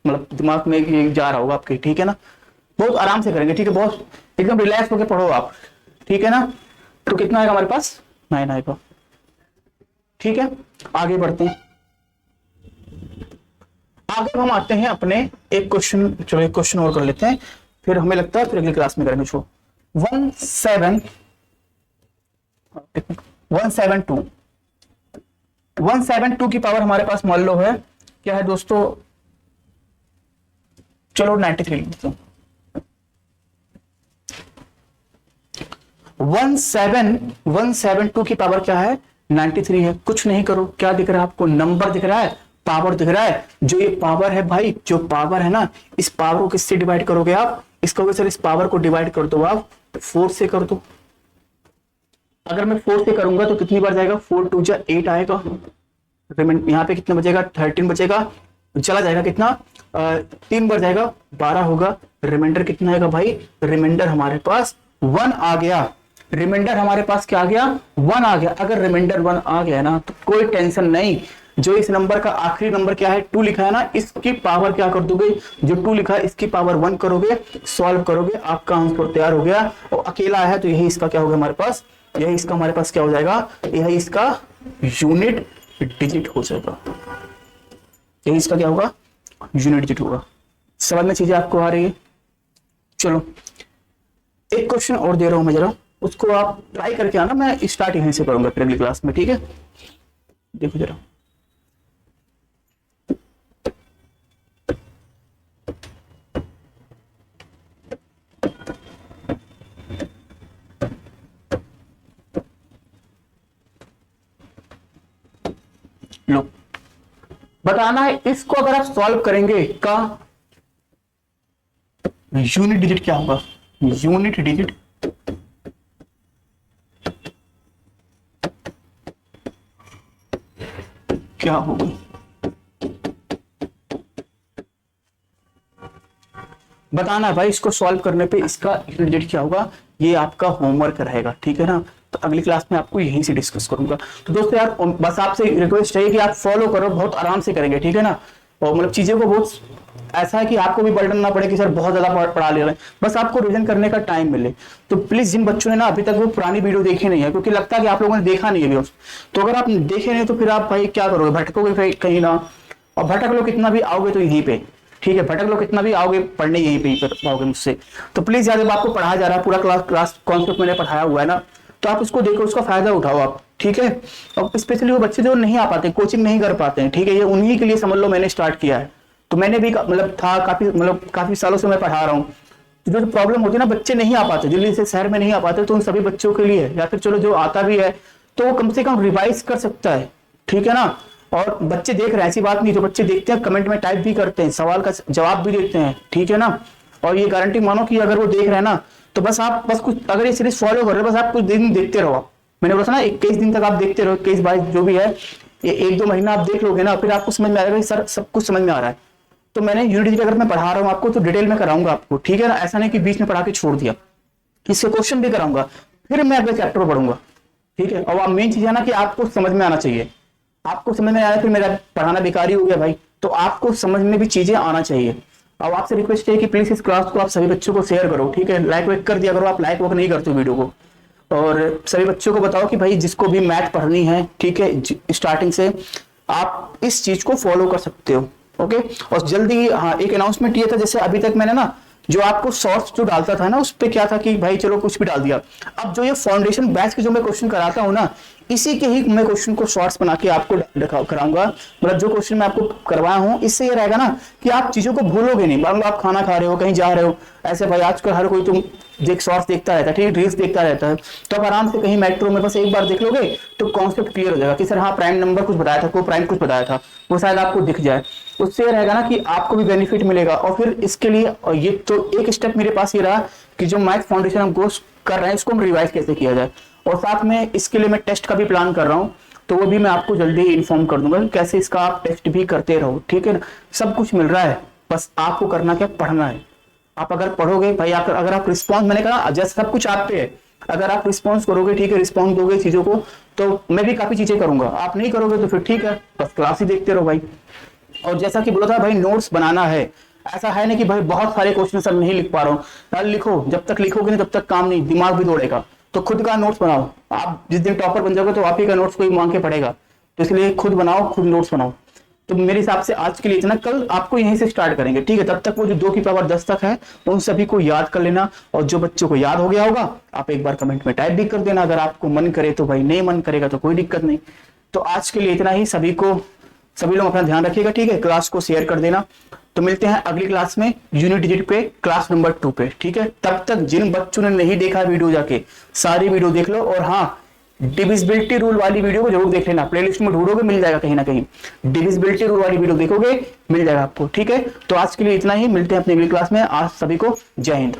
मतलब दिमाग में ये जा रहा होगा आपके, ठीक है ना। बहुत आराम से करेंगे, ठीक है, बहुत एकदम रिलैक्स होकर पढ़ो आप, ठीक है ना। तो कितना आएगा हमारे पास, 9 आएगा। ठीक है, आगे बढ़ते हैं। आगे हम आते हैं अपने एक क्वेश्चन, चलो एक क्वेश्चन और कर लेते हैं, फिर हमें लगता है फिर अगली क्लास में करेंगे। छो 172 की पावर हमारे पास मान लो है क्या है दोस्तों, चलो 93 लिख देता हूं। 172 की पावर क्या है, 93 है। कुछ नहीं करो, क्या दिख रहा है आपको, नंबर दिख रहा है, पावर दिख रहा है। जो ये पावर है भाई, जो पावर है ना, इस पावर को किससे डिवाइड करोगे आप, इसको सर इस पावर को डिवाइड कर दो आप, 4 से कर दो। अगर मैं 4 से करूंगा तो कितनी बार जाएगा, 4 2 जा 8 आएगा। यहाँ पे कितना बचेगा, 13 बचेगा, चला जाएगा कितना, 3 बार जाएगा, 12 होगा। रिमाइंडर कितना आएगा भाई, रिमाइंडर हमारे पास 1 आ गया। रिमाइंडर हमारे पास क्या आ गया, 1 आ गया। अगर रिमाइंडर 1 आ गया ना तो कोई टेंशन नहीं, जो इस नंबर का आखिरी नंबर क्या है, 2 लिखा है ना, इसकी पावर क्या कर दोगे, जो 2 लिखा है इसकी पावर 1 करोगे, सॉल्व करोगे, आपका आंसर तैयार हो गया। और अकेला है तो यही इसका क्या होगा हमारे पास, यही इसका हमारे पास क्या हो जाएगा, यही इसका यूनिट डिजिट हो जाएगा। यही इसका क्या होगा, यूनिट डिजिट होगा। समझ में चीजें आपको आ रही है। चलो एक क्वेश्चन और दे रहा हूं मैं, जरा उसको आप ट्राई करके आना, मैं स्टार्ट यहीं से करूंगा फिर अगली क्लास में, ठीक है। देखो जरा, लो बताना है इसको, अगर आप सॉल्व करेंगे का यूनिट डिजिट क्या होगा, यूनिट डिजिट क्या होगा। बताना है भाई, इसको सॉल्व करने पे इसका यूनिट डिजिट क्या होगा, ये आपका होमवर्क रहेगा, ठीक है ना। तो अगली क्लास में आपको यहीं से डिस्कस करूंगा। तो दोस्तों यार बस आपसे रिक्वेस्ट है कि आप फॉलो करो, बहुत आराम से करेंगे, ठीक है ना। और मतलब चीजें को बहुत ऐसा है कि आपको भी बर्डन ना पड़े कि सर बहुत ज्यादा पढ़ा ले रहे हैं, बस आपको रिवीजन करने का टाइम मिले। तो प्लीज जिन बच्चों ने ना अभी तक वो पुरानी वीडियो देखी नहीं है, क्योंकि लगता है कि आप लोगों ने देखा नहीं है, तो अगर आप देखे नहीं तो फिर आप भाई क्या करोगे, भटकोगे कहीं ना। और भटक लो कितना भी आओगे तो यहीं पे, ठीक है, भटक लो कितना भी आओगे पढ़ने यहीं पे ही कर पाओगे मुझसे। तो प्लीज यार जब आपको पढ़ाया जा रहा है, पूरा क्लास कॉन्सेप्ट मैंने पढ़ाया हुआ है ना, तो आप उसको देखो, उसका फायदा उठाओ आप, ठीक है। और स्पेशली वो बच्चे जो नहीं आ पाते, कोचिंग नहीं कर पाते हैं, ठीक है, ये उन्हीं के लिए समझ लो मैंने स्टार्ट किया है। तो मैंने भी मतलब था काफी सालों से मैं पढ़ा रहा हूँ। तो जो प्रॉब्लम होती है ना, बच्चे नहीं आ पाते, दिल्ली से शहर में नहीं आ पाते, तो उन सभी बच्चों के लिए, या फिर चलो जो आता भी है तो वो कम से कम रिवाइज कर सकता है, ठीक है ना। और बच्चे देख रहे हैं, ऐसी बात नहीं, जो बच्चे देखते हैं कमेंट में टाइप भी करते हैं, सवाल का जवाब भी देते हैं, ठीक है ना। और ये गारंटी मानो कि अगर वो देख रहे हैं ना, तो बस आप बस कुछ अगर ये सीरीज फॉलो कर रहे हो, बस आप कुछ दिन देखते रहो। मैंने बोला था ना 21 दिन तक आप देखते रहो, 21-22 जो भी है, ये 1-2 महीना आप देख लोगे ना, फिर आपको समझ में आएगा सर सब कुछ समझ में आ रहा है। तो मैंने यूनिट डिजिट अगर मैं पढ़ा रहा हूँ आपको तो डिटेल में कराऊंगा आपको, ठीक है ना। ऐसा नहीं कि बीच में पढ़ा के छोड़ दिया, इससे क्वेश्चन भी कराऊंगा, फिर मैं अगले चैप्टर पढ़ूंगा, ठीक है। और मेन चीज है ना कि आपको समझ में आना चाहिए, आपको समझ में आया फिर मेरा पढ़ाना बेकार ही हो गया भाई। तो आपको समझ में भी चीजें आना चाहिए। अब आपसे रिक्वेस्ट है कि प्लीज इस क्लास को आप सभी बच्चों को शेयर करो, ठीक है। लाइक वाइक कर दिया करो, आप लाइक वर्क नहीं करते वीडियो को। और सभी बच्चों को बताओ कि भाई जिसको भी मैथ पढ़नी है, ठीक है, स्टार्टिंग से आप इस चीज को फॉलो कर सकते हो, ओके। और जल्दी हाँ एक अनाउंसमेंट ये था, जैसे अभी तक मैंने ना जो आपको शॉर्ट्स जो डालता था ना, उस पे क्या था कि भाई चलो कुछ भी डाल दिया। अब जो ये फाउंडेशन बैच के जो मैं क्वेश्चन कराता हूँ ना, इसी के ही मैं क्वेश्चन को शॉर्ट्स बना के आपको कराऊंगा। मतलब जो क्वेश्चन मैं आपको करवाया हूँ, इससे ये रहेगा ना कि आप चीजों को भूलोगे नहीं। मान लो आप खाना खा रहे हो, कहीं जा रहे हो, ऐसे भाई आजकल हर कोई तुम देख शॉर्ट्स देखता रहता है, ठीक है, रील्स देखता रहता है, तो आप आराम से कहीं मेट्रो में बस एक बार देख लोगे तो कॉन्सेप्ट क्लियर हो जाएगा कि सर हाँ प्राइम नंबर कुछ बताया था, को प्राइम कुछ बताया था, वो शायद आपको दिख जाए। उससे ये रहेगा ना कि आपको भी बेनिफिट मिलेगा। और फिर इसके लिए ये तो एक स्टेप मेरे पास ये रहा कि जो मैथ फाउंडेशन हम कोर्स कर रहे हैं इसको हम रिवाइज कैसे किया जाए, और साथ में इसके लिए मैं टेस्ट का भी प्लान कर रहा हूँ, तो वो भी मैं आपको जल्दी इन्फॉर्म कर दूंगा कैसे इसका आप टेस्ट भी करते रहो, ठीक है ना। सब कुछ मिल रहा है, बस आपको करना क्या, पढ़ना है। आप अगर पढ़ोगे भाई, अगर आप रिस्पॉन्स, मैंने कहा जैसे सब कुछ आप पे है, अगर आप रिस्पॉन्स करोगे, ठीक है, रिस्पॉन्स दोगे चीजों को, तो मैं भी काफी चीजें करूंगा। आप नहीं करोगे तो फिर ठीक है, बस क्लास ही देखते रहो भाई। और जैसा कि बोला था भाई, नोट्स बनाना है, ऐसा है ना कि भाई बहुत सारे क्वेश्चन सब नहीं लिख पा रहा हूँ, यार लिखो, जब तक लिखोगे नहीं तब तक काम नहीं, दिमाग भी दौड़ेगा। तो खुद का नोट्स बनाओ, आप जिस दिन टॉपर बन जाओगे तो आप ही का नोट्स कोई मांग के पड़ेगा, तो इसलिए खुद बनाओ, खुद नोट्स बनाओ। तो मेरे हिसाब से आज के लिए इतना, कल आपको यहीं से स्टार्ट करेंगे, ठीक है। तब तक वो जो 2 की पावर 10 तक है उन सभी को याद कर लेना, और जो बच्चों को याद हो गया होगा आप एक बार कमेंट में टाइप भी कर देना, अगर आपको मन करे तो भाई, नहीं मन करेगा तो कोई दिक्कत नहीं। तो आज के लिए इतना ही, सभी लोग अपना ध्यान रखिएगा, ठीक है, क्लास को शेयर कर देना। तो मिलते हैं अगली क्लास में यूनिट डिजिट पे, क्लास नंबर 2 पे, ठीक है। तब तक जिन बच्चों ने नहीं देखा वीडियो, जाके सारी वीडियो देख लो, और हाँ, डिविजिबिलिटी रूल वाली वीडियो को जरूर देख लेना, प्लेलिस्ट में ढूंढोगे मिल जाएगा कहीं ना कहीं, डिविजिबिलिटी रूल वाली वीडियो देखोगे मिल जाएगा आपको, ठीक है। तो आज के लिए इतना ही, मिलते हैं अपनी अगली क्लास में। आज सभी को जय हिंद।